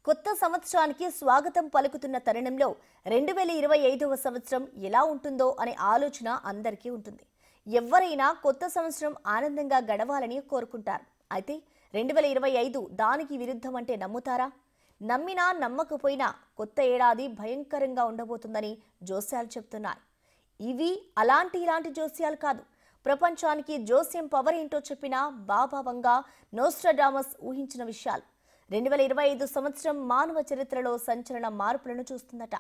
కొత్త సంవత్సరానికి స్వాగతం పలుకుతున్న తరుణంలో 2025వ సంవత్సరం ఎలా ఉంటుందో అనే ఆలోచన అందరికీ ఉంటుంది. ఎవరైనా కొత్త సంవత్సరం ఆనందంగా గడవాలని కోరుకుంటారు. అయితే 2025 దానికి విరుద్ధం అంటే నమ్ముతారా? నమ్మినా నమ్మకపోయినా కొత్త ఏడాది భయంకరంగా ఉండబోతుందని జోస్యాలు చెప్తున్నారు. ఇవి ఇలాంటి జోస్యాలు కాదు. ప్రపంచానికి జోస్యం పవర్ ఏంటో చెప్పిన బాబా వంగా నోస్ట్రాడామస్ ఊహించిన విషయాలు. 2025 సంవత్సరం మానవ చరిత్రలో సంచలన మార్పులను చూస్తుందట.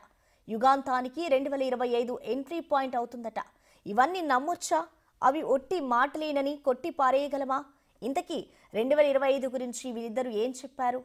యుగాంతానికి 2025 ఎంట్రీ పాయింట్ అవుతుందట. ఇవన్నీ నమ్మొచ్చా? అవి ఒట్టి మాటలేనని కొట్టి పారేయగలమా? ఇంతకీ 2025 గురించి వీరిద్దరూ ఏం చెప్పారు?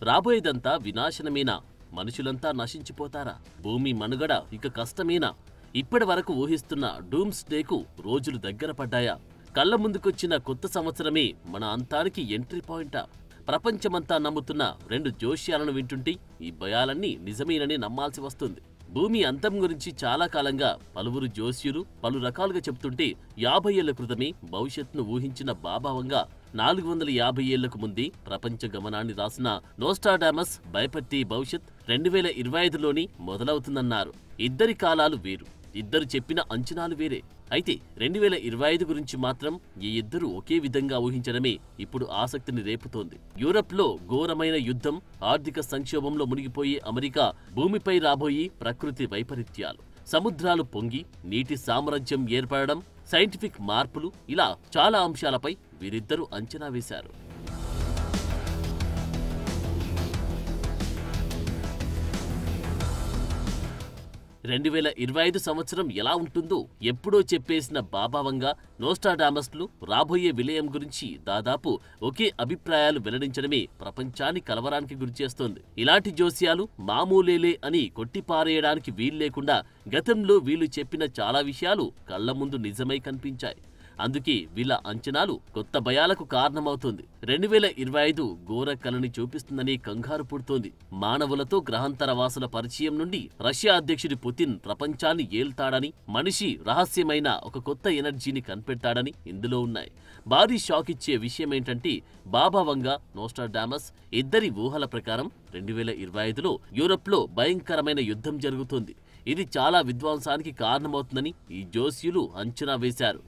రాబోయేదంతా వినాశనమేనా? మనుషులంతా నశించిపోతారా? భూమి మనుగడ ఇక కష్టమేనా? ఇప్పటి వరకు ఊహిస్తున్న డూమ్స్ డేకు రోజులు దగ్గర పడ్డాయా? కళ్ళ ముందుకొచ్చిన కొత్త సంవత్సరమే మన అంతానికి ఎంట్రీ పాయింటా? ప్రపంచమంతా నమ్ముతున్న రెండు జోష్యాలను వింటుంటే ఈ భయాలన్నీ నిజమేనని నమ్మాల్సి వస్తుంది. భూమి అంతం గురించి చాలా కాలంగా పలువురు జోస్యులు పలు రకాలుగా చెప్తుంటే 50 ఏళ్ల క్రితమే భవిష్యత్తును ఊహించిన బాబా వంగా 450 ఏళ్లకు ముందే ప్రపంచ గమనాన్ని రాసిన నోస్ట్రాడామస్ భయపెట్టే భవిష్యత్ 2025లోని మొదలవుతుందన్నారు. ఇద్దరి కాలాలు వేరు, ఇద్దరు చెప్పిన అంచనాలు వేరే. అయితే 2025 గురించి మాత్రం ఈ ఇద్దరు ఒకే విధంగా ఊహించడమే ఇప్పుడు ఆసక్తిని రేపుతోంది. యూరప్లో ఘోరమైన యుద్ధం, ఆర్థిక సంక్షోభంలో మునిగిపోయే అమెరికా, భూమిపై రాబోయే ప్రకృతి వైపరీత్యాలు, సముద్రాలు పొంగి నీటి సామ్రాజ్యం ఏర్పడడం, సైంటిఫిక్ మార్పులు, ఇలా చాలా అంశాలపై వీరిద్దరూ అంచనా వేశారు. 2025 సంవత్సరం ఎలా ఉంటుందో ఎప్పుడో చెప్పేసిన బాబా వంగా నోస్ట్రాడామస్లు రాబోయే విలయం గురించి దాదాపు ఒకే అభిప్రాయాలు వెల్లడించడమే ప్రపంచాన్ని కలవరానికి గురిచేస్తోంది. ఇలాంటి జోస్యాలు మామూలేలే అని కొట్టిపారేయడానికి వీల్లేకుండా గతంలో వీళ్ళు చెప్పిన చాలా విషయాలు కళ్ల ముందు నిజమై కనిపించాయి. అందుకే వీళ్ళ అంచనాలు కొత్త భయాలకు కారణమవుతోంది. 2025 ఘోర కలని చూపిస్తుందని కంగారు పుడుతోంది. మానవులతో గ్రహాంతర వాసుల పరిచయం నుండి రష్యా అధ్యక్షుడి పుతిన్ ప్రపంచాన్ని ఏల్తాడని, మనిషి రహస్యమైన ఒక కొత్త ఎనర్జీని కనిపెట్టాడని ఇందులో ఉన్నాయి. భారీ షాక్ ఇచ్చే విషయమేంటంటే బాబా వంగా నోస్ట్రాడామస్ ఇద్దరి ఊహల ప్రకారం 2025లో యూరప్లో భయంకరమైన యుద్ధం జరుగుతోంది. ఇది చాలా విధ్వంసానికి కారణమవుతుందని ఈ జోస్యులు అంచనా వేశారు.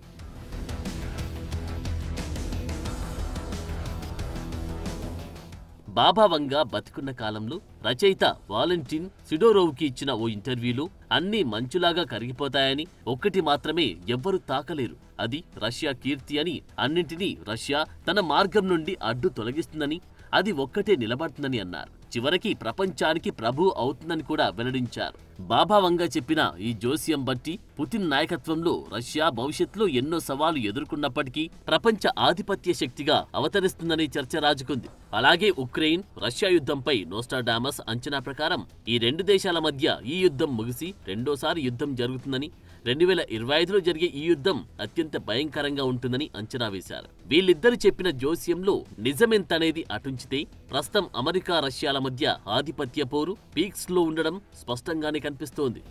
బాబా వంగా బతికున్న కాలంలో రచయిత వాలెంటిన్ సిడోరోవ్కి ఇచ్చిన ఓ ఇంటర్వ్యూలో అన్నీ మంచులాగా కరిగిపోతాయని, ఒక్కటి మాత్రమే ఎవ్వరూ తాకలేరు, అది రష్యా కీర్తి అని, అన్నింటినీ రష్యా తన మార్గం నుండి అడ్డు తొలగిస్తుందని, అది ఒక్కటే నిలబడుతుందని అన్నారు. చివరికి ప్రపంచానికి ప్రభు అవుతుందని కూడా వెల్లడించారు. బాబా వంగా చెప్పిన ఈ జోస్యం బట్టి పుతిన్ నాయకత్వంలో రష్యా భవిష్యత్తులో ఎన్నో సవాలు ఎదుర్కొన్నప్పటికీ ప్రపంచ ఆధిపత్య శక్తిగా అవతరిస్తుందని చర్చ రాజుకుంది. అలాగే ఉక్రెయిన్ రష్యా యుద్ధంపై నోస్ట్రాడామస్ అంచనా ప్రకారం ఈ రెండు దేశాల మధ్య ఈ యుద్ధం ముగిసి రెండోసారి యుద్ధం జరుగుతుందని, 2025లో జరిగే ఈ యుద్ధం అత్యంత భయంకరంగా ఉంటుందని అంచనా వేశారు. వీళ్ళిద్దరు చెప్పిన జోస్యంలో నిజమెంతనేది అటుంచితే ప్రస్తుతం అమెరికా రష్యాల మధ్య ఆధిపత్య పోరు పీక్స్ లో ఉండడం స్పష్టంగానే కనిపిస్తోంది.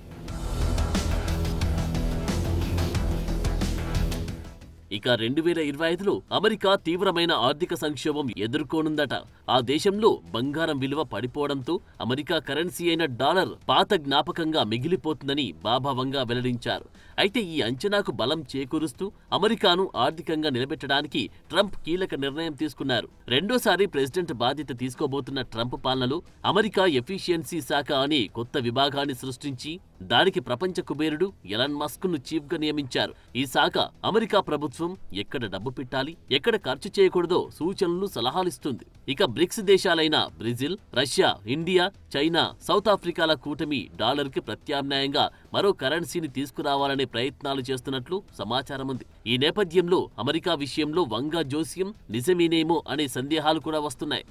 ఇక 2025లో అమెరికా తీవ్రమైన ఆర్థిక సంక్షోభం ఎదుర్కోనుందట. ఆ దేశంలో బంగారం విలువ పడిపోవడంతో అమెరికా కరెన్సీ అయిన డాలర్ పాత జ్ఞాపకంగా మిగిలిపోతుందని బాబా వంగా వెల్లడించారు. అయితే ఈ అంచనాకు బలం చేకూరుస్తూ అమెరికాను ఆర్థికంగా నిలబెట్టడానికి ట్రంప్ కీలక నిర్ణయం తీసుకున్నారు. రెండోసారి ప్రెసిడెంట్ బాధ్యత తీసుకోబోతున్న ట్రంప్ పాలనలో అమెరికా ఎఫిషియన్సీ శాఖ అనే కొత్త విభాగాన్ని సృష్టించి దానికి ప్రపంచ కుబేరుడు ఎలాన్ మస్క్ ను చీఫ్ గా నియమించారు. ఈ శాఖ అమెరికా ప్రభుత్వం ఎక్కడ డబ్బు పెట్టాలి, ఎక్కడ ఖర్చు చేయకూడదో సూచనలు సలహాలిస్తుంది. ఇక బ్రిక్స్ దేశాలైన Brazil, Russia, India, China, South ఆఫ్రికాల కూటమి డాలర్ కి ప్రత్యామ్నాయంగా మరో కరెన్సీని తీసుకురావాలనే ప్రయత్నాలు చేస్తున్నట్లు సమాచారం ఉంది. ఈ నేపథ్యంలో అమెరికా విషయంలో వంగా జోస్యం నిజమేనేమో అనే సందేహాలు కూడా వస్తున్నాయి.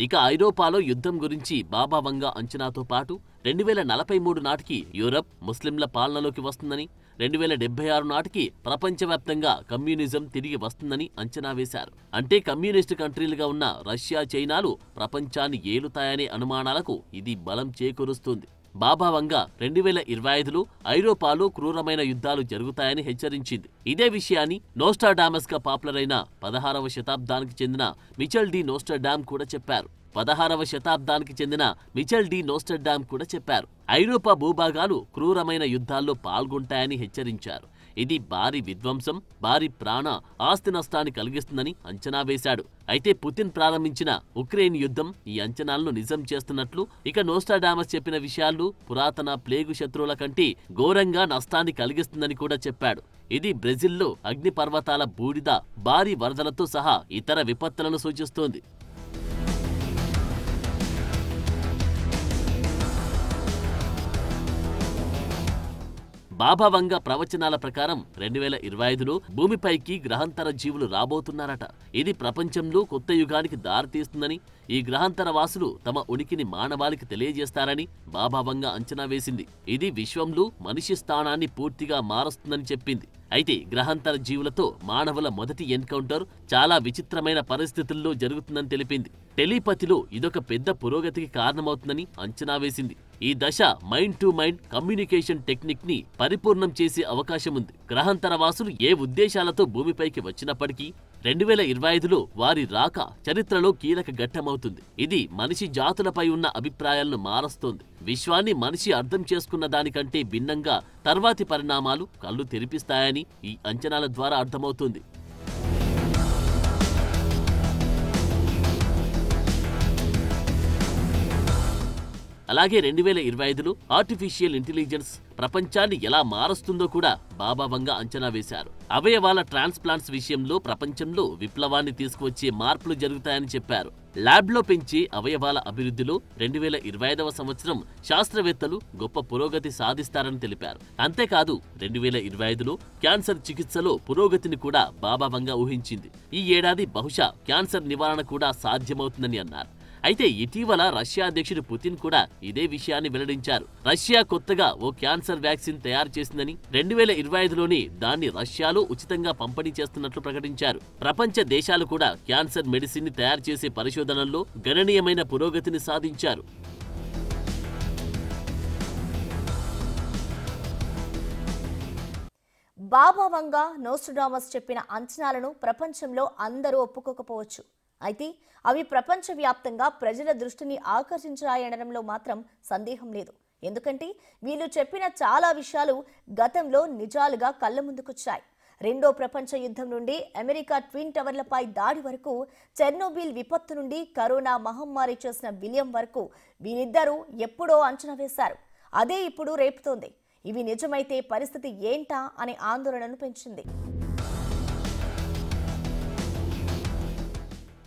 ఇక ఐరోపాలో యుద్ధం గురించి బాబా వంగా అంచనాతో పాటు 2043 నాటికి యూరప్ ముస్లింల పాలనలోకి వస్తుందని, 2076 నాటికి ప్రపంచవ్యాప్తంగా కమ్యూనిజం తిరిగి వస్తుందని అంచనా వేశారు. అంటే కమ్యూనిస్టు కంట్రీలుగా ఉన్న రష్యా, చైనాలు ప్రపంచాన్ని ఏలుతాయనే అనుమానాలకు ఇది బలం చేకూరుస్తుంది. బాబా వంగ 2025లో ఐరోపాలో క్రూరమైన యుద్ధాలు జరుగుతాయని హెచ్చరించింది. ఇదే విషయాన్ని నోస్ట్రాడామస్ గా పాపులర్ అయిన 16వ శతాబ్దానికి చెందిన మిచెల్ డి నోస్ట్రాడామ్ కూడా చెప్పారు. 16వ శతాబ్దానికి చెందిన మిచెల్ డి నోస్ట్రాడామ్ కూడా చెప్పారు. ఐరోపా భూభాగాలు క్రూరమైన యుద్ధాల్లో పాల్గొంటాయని హెచ్చరించారు. ఇది భారీ విధ్వంసం, భారీ ప్రాణ ఆస్తి నష్టాన్ని కలిగిస్తుందని అంచనా వేశాడు. అయితే పుతిన్ ప్రారంభించిన ఉక్రెయిన్ యుద్ధం ఈ అంచనాలను నిజం చేస్తున్నట్లు, ఇక నోస్ట్రాడామస్ చెప్పిన విషయాలు పురాతన ప్లేగు శత్రువుల కంటే ఘోరంగా నష్టాన్ని కలిగిస్తుందని కూడా చెప్పాడు. ఇది బ్రెజిల్లో అగ్నిపర్వతాల బూడిద, భారీ వరదలతో సహా ఇతర విపత్తులను సూచిస్తోంది. బాబా వంగ ప్రవచనాల ప్రకారం 2025లో భూమిపైకి గ్రహాంతర జీవులు రాబోతున్నారట. ఇది ప్రపంచంలో కొత్త యుగానికి దారితీస్తుందని, ఈ గ్రహాంతర వాసులు తమ ఉనికిని మానవాళికి తెలియజేస్తారని బాబా వంగ అంచనా వేసింది. ఇది విశ్వంలో మనిషి స్థానాన్ని పూర్తిగా మారుస్తుందని చెప్పింది. అయితే గ్రహాంతర జీవులతో మానవుల మొదటి ఎన్కౌంటర్ చాలా విచిత్రమైన పరిస్థితుల్లో జరుగుతుందని తెలిపింది. టెలిపతిలో ఇదొక పెద్ద పురోగతికి కారణమవుతుందని అంచనా వేసింది. ఈ దశ mind to mind communication technique ని పరిపూర్ణం చేసే అవకాశం ఉంది. గ్రహాంతర వాసులు ఏ ఉద్దేశాలతో భూమిపైకి వచ్చినప్పటికీ 2025లో వారి రాక చరిత్రలో కీలక ఘట్టమవుతుంది. ఇది మనిషి జాతులపై ఉన్న అభిప్రాయాలను మారుస్తోంది. విశ్వాన్ని మనిషి అర్థం చేసుకున్న దానికంటే భిన్నంగా తర్వాతి పరిణామాలు కళ్ళు తెరిపిస్తాయని ఈ అంచనాల ద్వారా అర్థమవుతుంది. అలాగే 2025లో ఆర్టిఫిషియల్ ఇంటెలిజెన్స్ ప్రపంచాన్ని ఎలా మారుస్తుందో కూడా బాబా వంగ అంచనా వేశారు. అవయవాల ట్రాన్స్ప్లాంట్స్ విషయంలో ప్రపంచంలో విప్లవాన్ని తీసుకువచ్చే మార్పులు జరుగుతాయని చెప్పారు. ల్యాబ్లో పెంచే అవయవాల అభివృద్ధిలో 2025వ సంవత్సరం శాస్త్రవేత్తలు గొప్ప పురోగతి సాధిస్తారని తెలిపారు. అంతేకాదు 2025లో క్యాన్సర్ చికిత్సలో పురోగతిని కూడా బాబా వంగ ఊహించింది. ఈ ఏడాది బహుశా క్యాన్సర్ నివారణ కూడా సాధ్యమవుతుందని అన్నారు. అయితే ఇటీవల రష్యా అధ్యక్షుడు పుతిన్ కూడా ఇదే విషయాన్ని వెల్లడించారు. రష్యా కొత్తగా ఓ క్యాన్సర్ వ్యాక్సిన్ తయారు చేసిందని, 2025లోనే దాన్ని రష్యాలో ఉచితంగా పంపిణీ చేస్తున్నట్లు ప్రకటించారు. ప్రపంచ దేశాలు కూడా క్యాన్సర్ మెడిసిన్ ని తయారు చేసే పరిశోధనల్లో గణనీయమైన పురోగతిని సాధించారు. బాబా వంగ నోస్ట్రాడామస్ చెప్పిన అంచనాలను ప్రపంచంలో అందరూ ఒప్పుకోకపోవచ్చు. అయితే అవి ప్రపంచవ్యాప్తంగా ప్రజల దృష్టిని ఆకర్షించాయనడంలో మాత్రం సందేహం లేదు. ఎందుకంటే వీళ్ళు చెప్పిన చాలా విషయాలు గతంలో నిజాలుగా కళ్ళ ముందుకొచ్చాయి. రెండో ప్రపంచ యుద్ధం నుండి అమెరికా ట్విన్ టవర్లపై దాడి వరకు, చెర్నోబిల్ విపత్తు నుండి కరోనా మహమ్మారి చేసిన విలియం వరకు వీరిద్దరూ ఎప్పుడో అంచనా వేశారు. అదే ఇప్పుడు రేపుతోంది. ఇవి నిజమైతే పరిస్థితి ఏంటా అనే ఆందోళనను పెంచింది.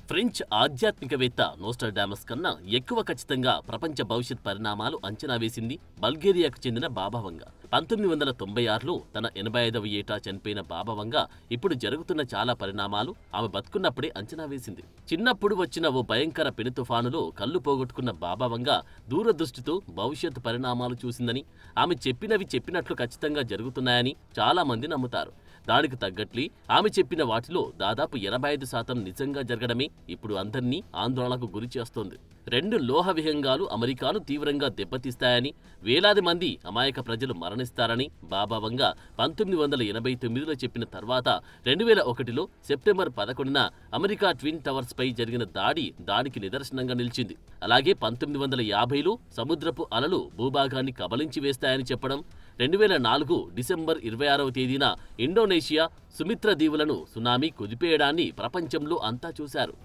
ఫ్రెంచ్ ఆధ్యాత్మికవేత్త నోస్ట్రాడామస్ కన్నా ఎక్కువ ఖచ్చితంగా ప్రపంచ భవిష్యత్ పరిణామాలు అంచనా వేసింది బల్గేరియాకు చెందిన బాబా వంగ. 1996లో తన 85వ ఏటా చనిపోయిన బాబా వంగ ఇప్పుడు జరుగుతున్న చాలా పరిణామాలు ఆమె బతుకున్నప్పుడే అంచనా వేసింది. చిన్నప్పుడు వచ్చిన ఓ భయంకర పెను తుఫానులో కళ్ళు పోగొట్టుకున్న బాబా వంగ దూరదృష్టితో భవిష్యత్ పరిణామాలు చూసిందని, ఆమె చెప్పినవి చెప్పినట్లు ఖచ్చితంగా జరుగుతున్నాయని చాలా మంది నమ్ముతారు. దానికి తగ్గట్లే ఆమె చెప్పిన వాటిలో దాదాపు 85% నిజంగా జరగడమే ఇప్పుడు అందర్నీ ఆందోళనకు గురి చేస్తోంది. 2 లోహ విహంగాలు అమెరికాను తీవ్రంగా దెబ్బతీస్తాయని, వేలాది మంది అమాయక ప్రజలు మరణిస్తారని బాబా వంగ 1989లో చెప్పిన తర్వాత 2001లో సెప్టెంబర్ 11న అమెరికా ట్విన్ టవర్స్ పై జరిగిన దాడి దానికి నిదర్శనంగా నిలిచింది. అలాగే 1950లో సముద్రపు అలలు భూభాగాన్ని కబలించి వేస్తాయని చెప్పడం, 2004 డిసెంబర్ 26వ తేదీన ఇండోనేషియా సుమిత్ర దీవులను సునామీ కుదిపేయడాన్ని ప్రపంచంలో అంతా చూశారు.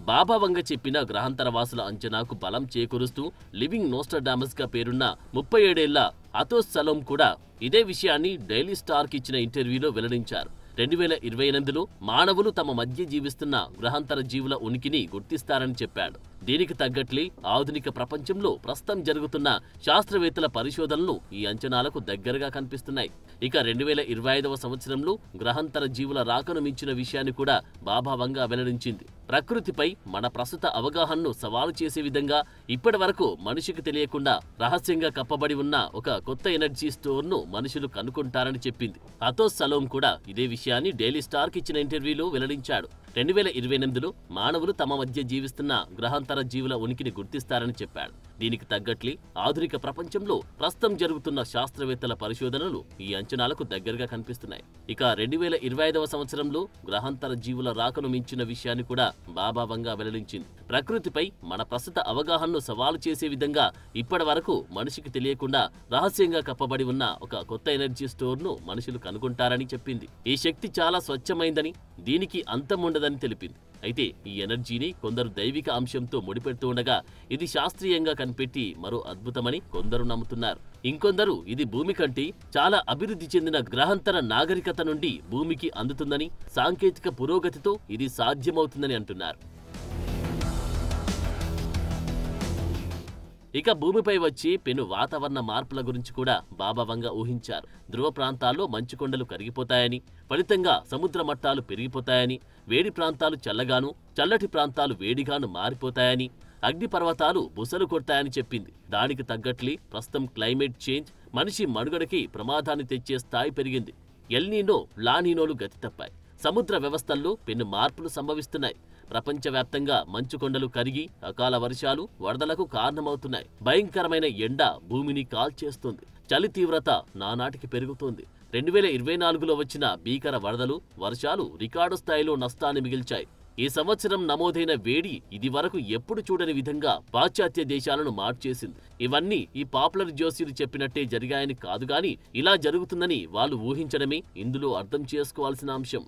బాబా వంగ చెప్పిన గ్రహాంతర వాసుల అంచనాకు బలం చేకూరుస్తూ లివింగ్ నోస్ట్రాడామస్ గా పేరున్న 37 ఏళ్ల అథోస్ సలోమ్ కూడా ఇదే విషయాన్ని డైలీ స్టార్కి ఇచ్చిన ఇంటర్వ్యూలో వెల్లడించారు. 2028లో మానవులు తమ మధ్య జీవిస్తున్న గ్రహాంతర జీవుల ఉనికిని గుర్తిస్తారని చెప్పాడు. దీనికి తగ్గట్లే ఆధునిక ప్రపంచంలో ప్రస్తుతం జరుగుతున్న శాస్త్రవేత్తల పరిశోధనలు ఈ అంచనాలకు దగ్గరగా కనిపిస్తున్నాయి. ఇక 2025వ సంవత్సరంలో గ్రహాంతర జీవుల రాకను మించిన విషయాన్ని కూడా బాబా వంగ వెల్లడించింది. ప్రకృతిపై మన ప్రస్తుత అవగాహనను సవాలు చేసే విధంగా ఇప్పటి వరకు మనిషికి తెలియకుండా రహస్యంగా కప్పబడి ఉన్న ఒక కొత్త ఎనర్జీ స్టోర్ను మనుషులు కనుక్కుంటారని చెప్పింది. అథోస్ సలోమ్ కూడా ఇదే విషయాన్ని డైలీ స్టార్కి ఇచ్చిన ఇంటర్వ్యూలో వెల్లడించాడు. 2028లో మానవులు తమ మధ్య జీవిస్తున్న గ్రహాంతర జీవుల ఉనికిని గుర్తిస్తారని చెప్పాడు. దీనికి తగ్గట్లే ఆధునిక ప్రపంచంలో ప్రస్తుతం జరుగుతున్న శాస్త్రవేత్తల పరిశోధనలు ఈ అంచనాలకు దగ్గరగా కనిపిస్తున్నాయి. ఇక 2025వ సంవత్సరంలో గ్రహాంతర జీవుల రాకను మించిన విషయాన్ని కూడా బాబా వంగా వెల్లడించింది. ప్రకృతిపై మన ప్రస్తుత అవగాహనను సవాలు చేసే విధంగా ఇప్పటి వరకు మనిషికి తెలియకుండా రహస్యంగా కప్పబడి ఉన్న ఒక కొత్త ఎనర్జీ స్టోర్ ను మనుషులు కనుగొంటారని చెప్పింది. ఈ శక్తి చాలా స్వచ్ఛమైందని, దీనికి అంతం ఉండదని తెలిపింది. అయితే ఈ ఎనర్జీని కొందరు దైవిక అంశంతో ముడిపెడుతూ ఉండగా ఇది శాస్త్రీయంగా కనిపెట్టి మరో అద్భుతమని కొందరు నమ్ముతున్నారు. ఇంకొందరు ఇది భూమి కంటే చాలా అభివృద్ధి చెందిన గ్రహాంతర నాగరికత నుండి భూమికి అందుతుందని, సాంకేతిక పురోగతితో ఇది సాధ్యమవుతుందని అంటున్నారు. ఇక భూమిపై వచ్చే పెను వాతావరణ మార్పుల గురించి కూడా బాబా వంగా ఊహించారు. ధ్రువ ప్రాంతాల్లో మంచుకొండలు కరిగిపోతాయని, ఫలితంగా సముద్ర మట్టాలు పెరిగిపోతాయని, వేడి ప్రాంతాలు చల్లగాను, చల్లటి ప్రాంతాలు వేడిగాను మారిపోతాయని, అగ్నిపర్వతాలు బుసలు కొడతాయని చెప్పింది. దానికి తగ్గట్లే ప్రస్తుతం క్లైమేట్ చేంజ్ మనిషి మనుగడకి ప్రమాదాన్ని తెచ్చే స్థాయి పెరిగింది. ఎల్నీనో, లానీనోలు గతి తప్పాయి. సముద్ర వ్యవస్థల్లో పెను మార్పులు సంభవిస్తున్నాయి. ప్రపంచవ్యాప్తంగా మంచుకొండలు కరిగి అకాల వర్షాలు, వరదలకు కారణమవుతున్నాయి. భయంకరమైన ఎండ భూమిని కాల్చేస్తుంది. చలి తీవ్రత నానాటికి పెరుగుతోంది. 2024లో వచ్చిన భీకర వరదలు, వర్షాలు రికార్డు స్థాయిలో నష్టాన్ని మిగిల్చాయి. ఈ సంవత్సరం నమోదైన వేడి ఇది వరకు ఎప్పుడు చూడని విధంగా పాశ్చాత్య దేశాలను మార్చేసింది. ఇవన్నీ ఈ పాపులర్ జోస్యులు చెప్పినట్టే జరిగాయని కాదు గాని, ఇలా జరుగుతుందని వాళ్ళు ఊహించడమే ఇందులో అర్థం చేసుకోవాల్సిన అంశం.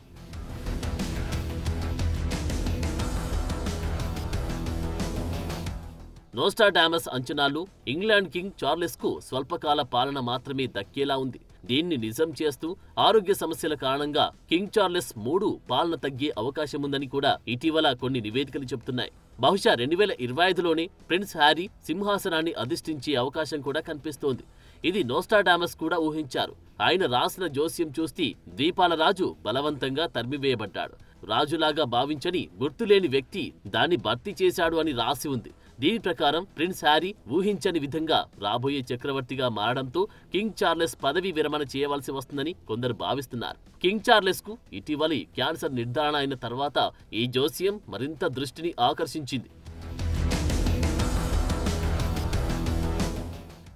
నోస్ట్రాడామస్ అంచనాలు ఇంగ్లాండ్ కింగ్ చార్లెస్ కు స్వల్పకాల పాలన మాత్రమే దక్కేలా ఉంది. దీన్ని నిజం చేస్తూ ఆరోగ్య సమస్యల కారణంగా కింగ్ చార్లెస్ 3 పాలన తగ్గే అవకాశముందని కూడా ఇటీవల కొన్ని నివేదికలు చెబుతున్నాయి. బహుశా 2025లోనే ప్రిన్స్ హ్యారీ సింహాసనాన్ని అధిష్ఠించే అవకాశం కూడా కనిపిస్తోంది. ఇది నోస్ట్రాడామస్ కూడా ఊహించారు. ఆయన రాసిన జోస్యం చూస్తే ద్వీపాల రాజు బలవంతంగా తరిమివేయబడ్డాడు. రాజులాగా భావించని గుర్తులేని వ్యక్తి దాన్ని భర్తీ చేశాడు అని రాసి ఉంది. దీని ప్రకారం ప్రిన్స్ హ్యారీ ఊహించని విధంగా రాబోయే చక్రవర్తిగా మారడంతో కింగ్ చార్లెస్ పదవి విరమణ చేయవలసి వస్తుందని కొందరు భావిస్తున్నారు. కింగ్ చార్లెస్ కు ఇటీవలి క్యాన్సర్ నిర్ధారణ అయిన తర్వాత ఈ జోస్యం మరింత దృష్టిని ఆకర్షించింది.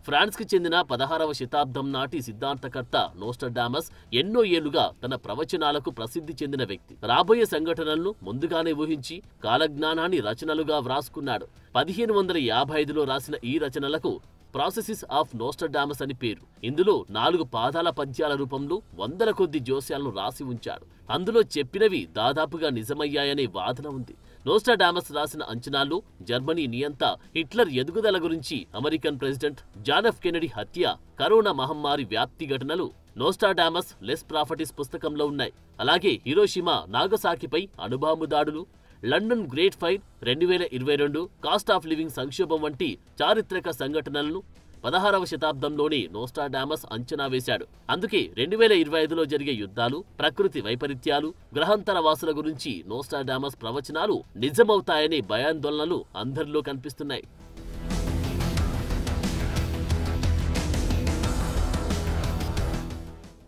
ఫ్రాన్స్కి చెందిన 16వ శతాబ్దం నాటి సిద్ధాంతకర్త నోస్ట్రాడామస్ ఎన్నో ఏళ్లుగా తన ప్రవచనాలకు ప్రసిద్ధి చెందిన వ్యక్తి. రాబోయే సంఘటనలను ముందుగానే ఊహించి కాలజ్ఞానాన్ని రచనలుగా వ్రాసుకున్నాడు. 1555లో రాసిన ఈ రచనలకు ప్రాసెసిస్ ఆఫ్ నోస్ట్రాడామస్ అని పేరు. ఇందులో 4 పాదాల పద్యాల రూపంలో వందల కొద్ది జోస్యాలను రాసి ఉంచాడు. అందులో చెప్పినవి దాదాపుగా నిజమయ్యాయనే వాదన ఉంది. నోస్ట్రాడామస్ రాసిన అంచనాల్లో జర్మనీ నియంత హిట్లర్ ఎదుగుదల గురించి, American president John F Kennedy హత్య, కరోనా మహమ్మారి వ్యాప్తి ఘటనలు నోస్ట్రాడామస్ లెస్ ప్రాఫిటిస్ పుస్తకంలో ఉన్నాయి. అలాగే హిరోషిమా, నాగసాకిపై అణుబాంబు దాడులు, London great fire, 2022 cost of living సంక్షోభం వంటి చారిత్రక సంఘటనలను 16వ శతాబ్దంలోనే నోస్ట్రాడామస్ అంచనా వేశాడు. అందుకే 2025లో జరిగే యుద్ధాలు, ప్రకృతి వైపరీత్యాలు, గ్రహాంతర వాసుల గురించి నోస్ట్రాడామస్ ప్రవచనాలు నిజమవుతాయనే భయాందోళనలు అందరిలో కనిపిస్తున్నాయి.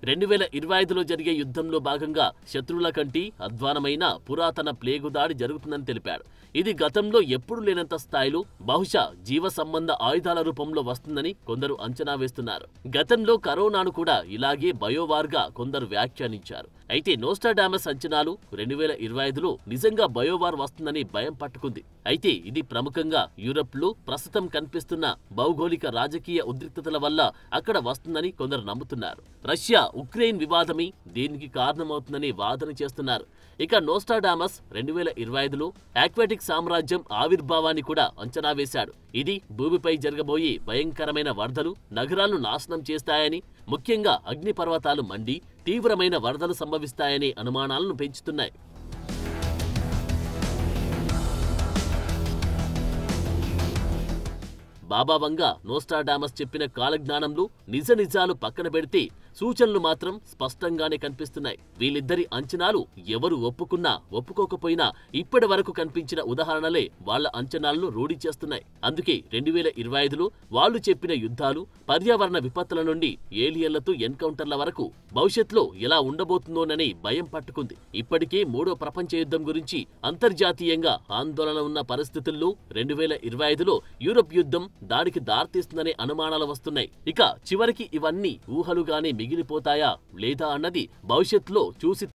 2025లో జరిగే యుద్ధంలో భాగంగా శత్రువుల కంటే అధ్వానమైన పురాతన ప్లేగు దాడి జరుగుతుందని తెలిపాడు. ఇది గతంలో ఎప్పుడు లేనంత స్థాయిలో బహుశా జీవ సంబంధ ఆయుధాల రూపంలో వస్తుందని కొందరు అంచనా వేస్తున్నారు. గతంలో కరోనాను కూడా ఇలాగే బయోవార్గా కొందరు వ్యాఖ్యానించారు. అయితే నోస్ట్రాడామస్ అంచనాలు 2025లో నిజంగా బయోవార్ వస్తుందని భయం పట్టుకుంది. అయితే ఇది ప్రముఖంగా యూరప్లో ప్రస్తుతం కనిపిస్తున్న భౌగోళిక రాజకీయ ఉద్రిక్తతల వల్ల అక్కడ వస్తుందని కొందరు నమ్ముతున్నారు. రష్యా ఉక్రెయిన్ వివాదమే దీనికి కారణమవుతుందని వాదన చేస్తున్నారు. ఇక నోస్ట్రాడామస్ 2025లో ఆక్వాటిక్ సామ్రాజ్యం ఆవిర్భావాన్ని కూడా అంచనా వేశాడు. ఇది భూమిపై జరగబోయే భయంకరమైన వరదలు, నగరాలను నాశనం చేస్తాయని, ముఖ్యంగా అగ్నిపర్వతాలు మండి తీవ్రమైన వరదలు సంభవిస్తాయనే అనుమానాలను పెంచుతున్నాయి. బాబా వంగా నోస్ట్రాడామస్ చెప్పిన కాలజ్ఞానంలో నిజాలు పక్కన పెడితే సూచనలు మాత్రం స్పష్టంగానే కనిపిస్తున్నాయి. వీళ్ళిద్దరి అంచనాలు ఎవరు ఒప్పుకున్నా ఒప్పుకోకపోయినా ఇప్పటి వరకు కనిపించిన ఉదాహరణలే వాళ్ల అంచనాలను రూఢి చేస్తున్నాయి. అందుకే 2025లో వాళ్ళు చెప్పిన యుద్ధాలు, పర్యావరణ విపత్తుల నుండి ఏలియన్లతో ఎన్కౌంటర్ల వరకు భవిష్యత్తులో ఎలా ఉండబోతుందోనని భయం పట్టుకుంది. ఇప్పటికే మూడో ప్రపంచ యుద్ధం గురించి అంతర్జాతీయంగా ఆందోళన ఉన్న పరిస్థితుల్లో 2025లో యూరప్ యుద్ధం దాడికి దారితీస్తుందనే అనుమానాలు వస్తున్నాయి. ఇక చివరికి ఇవన్నీ ఊహలుగానే మిగిలిపోతాయా లేదా అన్నది భవిష్యత్తులో చూసి